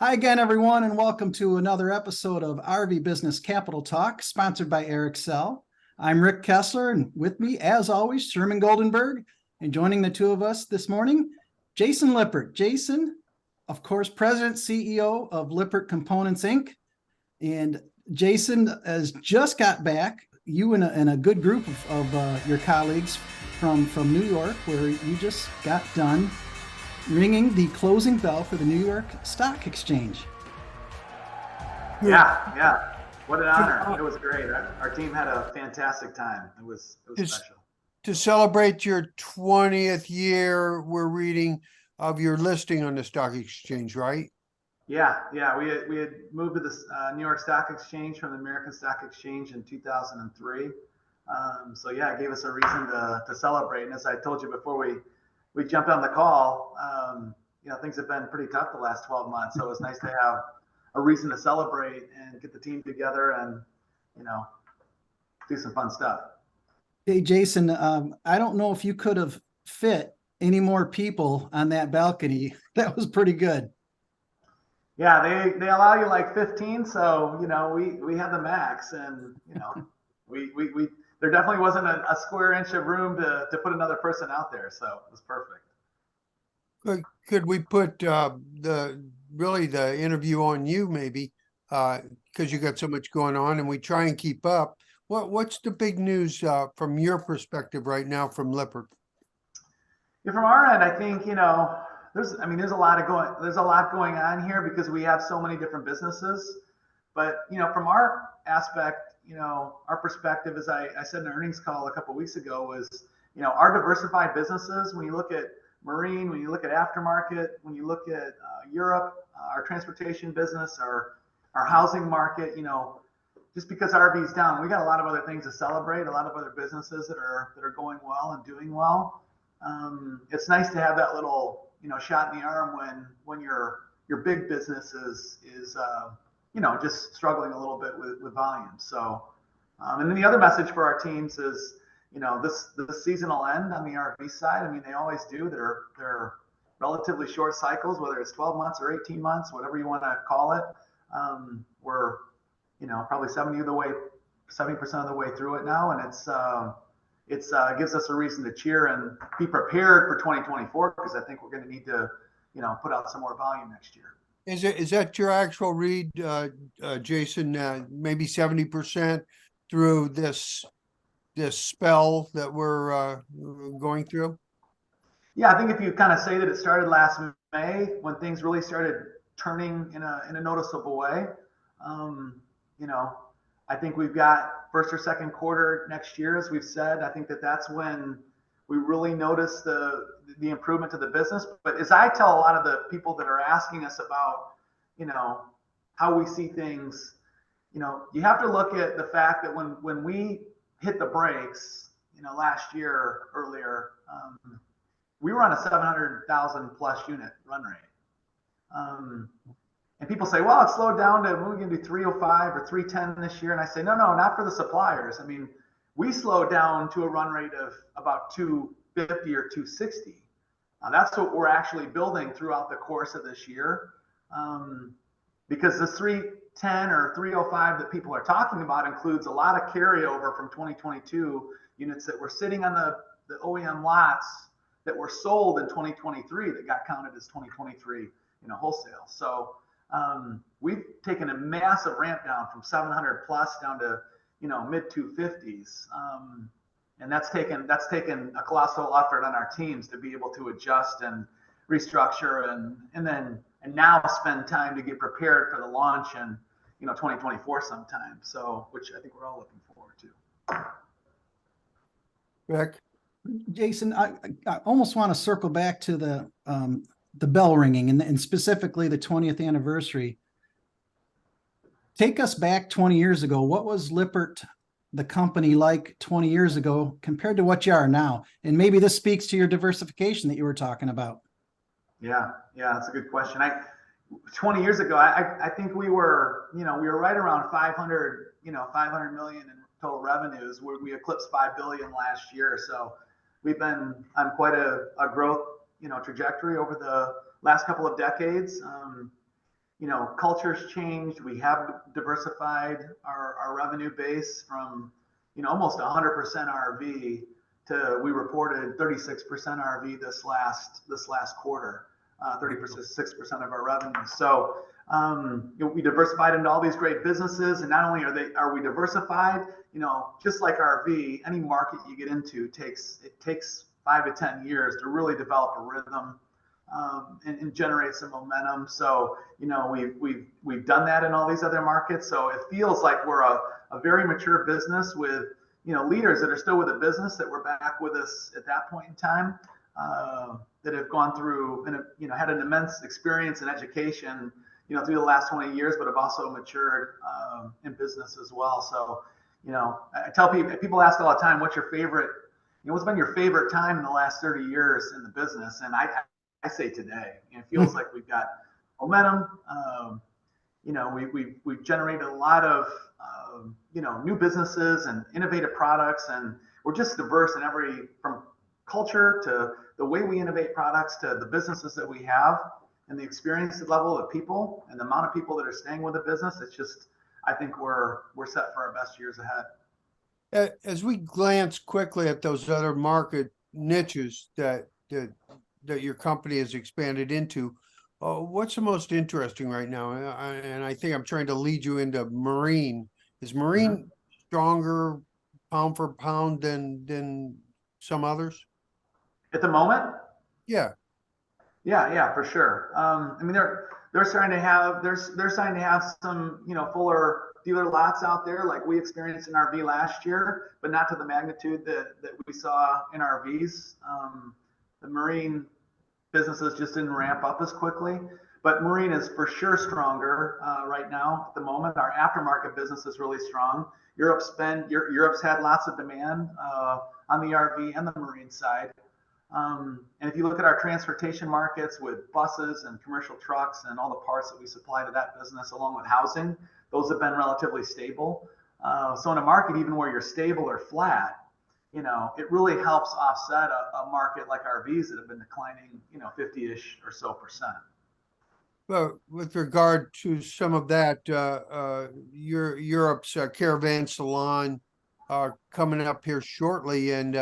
Hi again, everyone, and welcome to another episode of RVBusiness Capitol Talk, sponsored by Eric Sell. I'm Rick Kessler, and with me, as always, Sherman Goldenberg, and joining the two of us this morning, Jason Lippert. Jason, of course, President, CEO of Lippert Components, Inc. And Jason has just got back, you and a good group of your colleagues from New York, where you just got done ringing the closing bell for the New York Stock Exchange. Yeah. What an honor. It was great. Our team had a fantastic time. It was special. To celebrate your 20th year, we're reading of your listing on the stock exchange, right? Yeah. We had moved to the New York Stock Exchange from the American Stock Exchange in 2003. So yeah, it gave us a reason to celebrate. And as I told you before we jumped on the call, things have been pretty tough the last 12 months. So it was nice to have a reason to celebrate and get the team together and, do some fun stuff. Hey, Jason, I don't know if you could have fit any more people on that balcony. That was pretty good. Yeah, they allow you like 15. So, we had the max and, we there definitely wasn't a square inch of room to put another person out there. So it was perfect. Could we put the interview on you maybe, because you got so much going on and we try and keep up. What's the big news from your perspective right now from Lippert? Yeah, from our end, I think, there's a lot going on here because we have so many different businesses. But, from our aspect, our perspective, as I said in the earnings call a couple of weeks ago, was, our diversified businesses, when you look at marine, when you look at aftermarket, when you look at Europe, our transportation business, our housing market, just because RV is down, we got a lot of other things to celebrate, a lot of other businesses that are going well and doing well. It's nice to have that little, shot in the arm when your big business is just struggling a little bit with volume. So, and then the other message for our teams is, this season will end on the RV side. they always do. They're relatively short cycles, whether it's 12 months or 18 months, whatever you want to call it. We're, probably 70% of the way through it now. And it's gives us a reason to cheer and be prepared for 2024, because I think we're going to need to, put out some more volume next year. Is that your actual read, Jason? Maybe 70% through this spell that we're going through? Yeah, I think if you kind of say that it started last May when things really started turning in a noticeable way, I think we've got first or second quarter next year, as we've said. I think that's when we really notice the improvement to the business. But as I tell a lot of the people that are asking us about, how we see things, you have to look at the fact that when we hit the brakes, last year earlier, we were on a 700,000 plus unit run rate. And people say, well, it slowed down to, we're going to do 305 or 310 this year. And I say, no, not for the suppliers. We slowed down to a run rate of about 250 or 260. That's what we're actually building throughout the course of this year. Because the 310 or 305 that people are talking about includes a lot of carryover from 2022 units that were sitting on the OEM lots that were sold in 2023 that got counted as 2023 wholesale. So we've taken a massive ramp down from 700 plus down to mid 250s, and that's taken a colossal effort on our teams to be able to adjust and restructure and now spend time to get prepared for the launch in 2024 sometime. So, which I think we're all looking forward to. Rick? Jason, I almost want to circle back to the bell ringing and specifically the 20th anniversary. Take us back 20 years ago. What was Lippert, the company, like 20 years ago compared to what you are now? And maybe this speaks to your diversification that you were talking about. Yeah, that's a good question. 20 years ago, I think we were right around 500 million in total revenues. We eclipsed 5 billion last year. So we've been on quite a growth, trajectory over the last couple of decades. culture's changed. We have diversified our revenue base from, almost 100% RV to, we reported 36% RV this last quarter, 36% of our revenue. So we diversified into all these great businesses, and not only are we diversified, just like RV, any market you get into takes 5 to 10 years to really develop a rhythm and generate some momentum. So we've done that in all these other markets. So it feels like we're a very mature business with leaders that are still with the business that were back with us at that point in time, that have gone through and had an immense experience and education through the last 20 years, but have also matured in business as well. So I tell people ask all the time, what's your favorite, what's been your favorite time in the last 30 years in the business? And I say today. It feels like we've got momentum. We've generated a lot of new businesses and innovative products, and we're just diverse in from culture to the way we innovate products to the businesses that we have and the experience level of people and the amount of people that are staying with the business. It's just, I think we're set for our best years ahead. As we glance quickly at those other market niches that your company has expanded into, what's the most interesting right now? And I think I'm trying to lead you into marine. Is marine stronger pound for pound than some others? At the moment? Yeah. Yeah, for sure. I mean, they're starting to have some, fuller dealer lots out there, like we experienced in RV last year, but not to the magnitude that we saw in RVs. The marine businesses just didn't ramp up as quickly, but marine is for sure stronger right now at the moment. Our aftermarket business is really strong. Europe's had lots of demand on the RV and the marine side. And if you look at our transportation markets with buses and commercial trucks and all the parts that we supply to that business, along with housing, those have been relatively stable. So in a market, even where you're stable or flat, it really helps offset a market like RVs that have been declining, 50-ish or so percent. Well, with regard to some of that, Europe's Caravan Salon coming up here shortly, and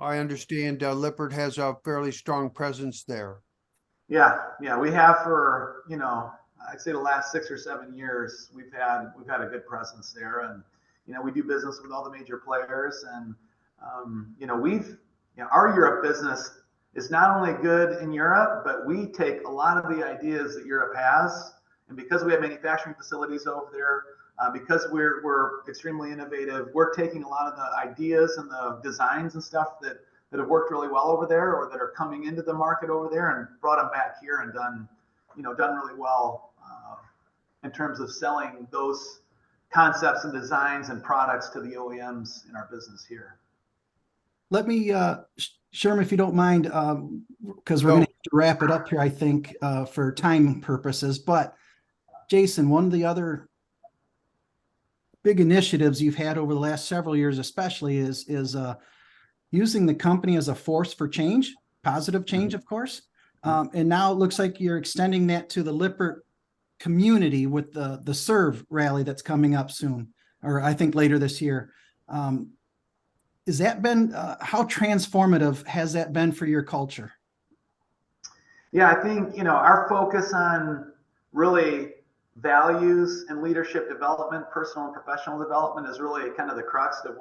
I understand Lippert has a fairly strong presence there. Yeah, we have for I'd say the last 6 or 7 years we've had a good presence there, and we do business with all the major players, and our Europe business is not only good in Europe, but we take a lot of the ideas that Europe has, and because we have manufacturing facilities over there, because we're extremely innovative, we're taking a lot of the ideas and the designs and stuff that have worked really well over there, or that are coming into the market over there, and brought them back here and done really well in terms of selling those concepts and designs and products to the OEMs in our business here. Let me, Sherman, if you don't mind, because we're going to have to wrap it up here, I think, for time purposes. But Jason, one of the other big initiatives you've had over the last several years, especially, is using the company as a force for change, positive change, of course. And now it looks like you're extending that to the Lippert community with the Serve rally that's coming up soon, or I think later this year. Has that been, how transformative has that been for your culture? Yeah, I think, our focus on really values and leadership development, personal and professional development, is really kind of the crux of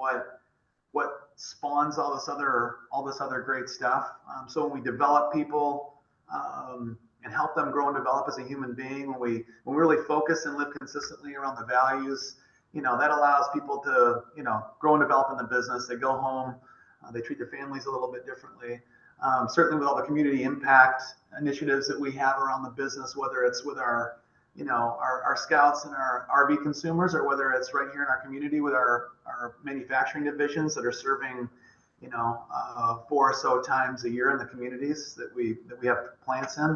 what spawns all this other great stuff. So when we develop people and help them grow and develop as a human being, when we really focus and live consistently around the values, that allows people to, grow and develop in the business. They go home, they treat their families a little bit differently. Certainly with all the community impact initiatives that we have around the business, whether it's with our scouts and our RV consumers, or whether it's right here in our community with our manufacturing divisions that are serving, 4 or so times a year in the communities that we have plants in.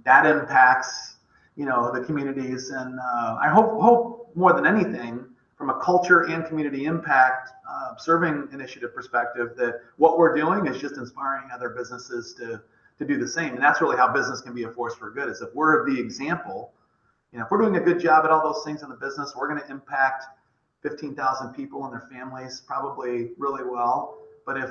That impacts, the communities, and I hope more than anything, from a culture and community impact serving initiative perspective, that what we're doing is just inspiring other businesses to do the same. And that's really how business can be a force for good, is if we're the example if we're doing a good job at all those things in the business, we're going to impact 15,000 people and their families probably really well. But if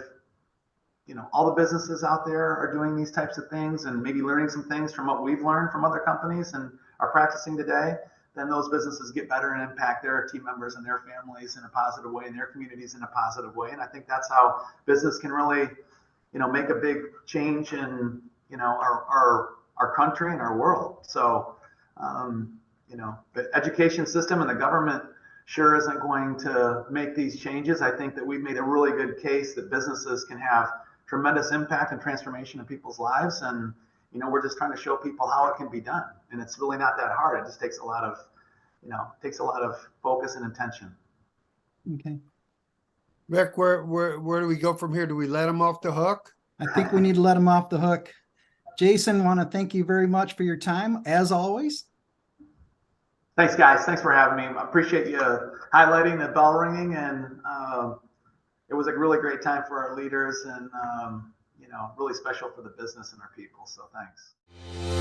all the businesses out there are doing these types of things and maybe learning some things from what we've learned from other companies and are practicing today, then those businesses get better and impact their team members and their families in a positive way and their communities in a positive way. And I think that's how business can really, make a big change in, our country and our world. So, the education system and the government sure isn't going to make these changes. I think that we've made a really good case that businesses can have tremendous impact and transformation in people's lives. And, we're just trying to show people how it can be done. And it's really not that hard. It just takes a lot of, focus and intention. Okay. Rick, where do we go from here? Do we let them off the hook? I think we need to let them off the hook. Jason, want to thank you very much for your time, as always. Thanks, guys. Thanks for having me. I appreciate you highlighting the bell ringing, and it was a really great time for our leaders and, really special for the business and our people. So thanks.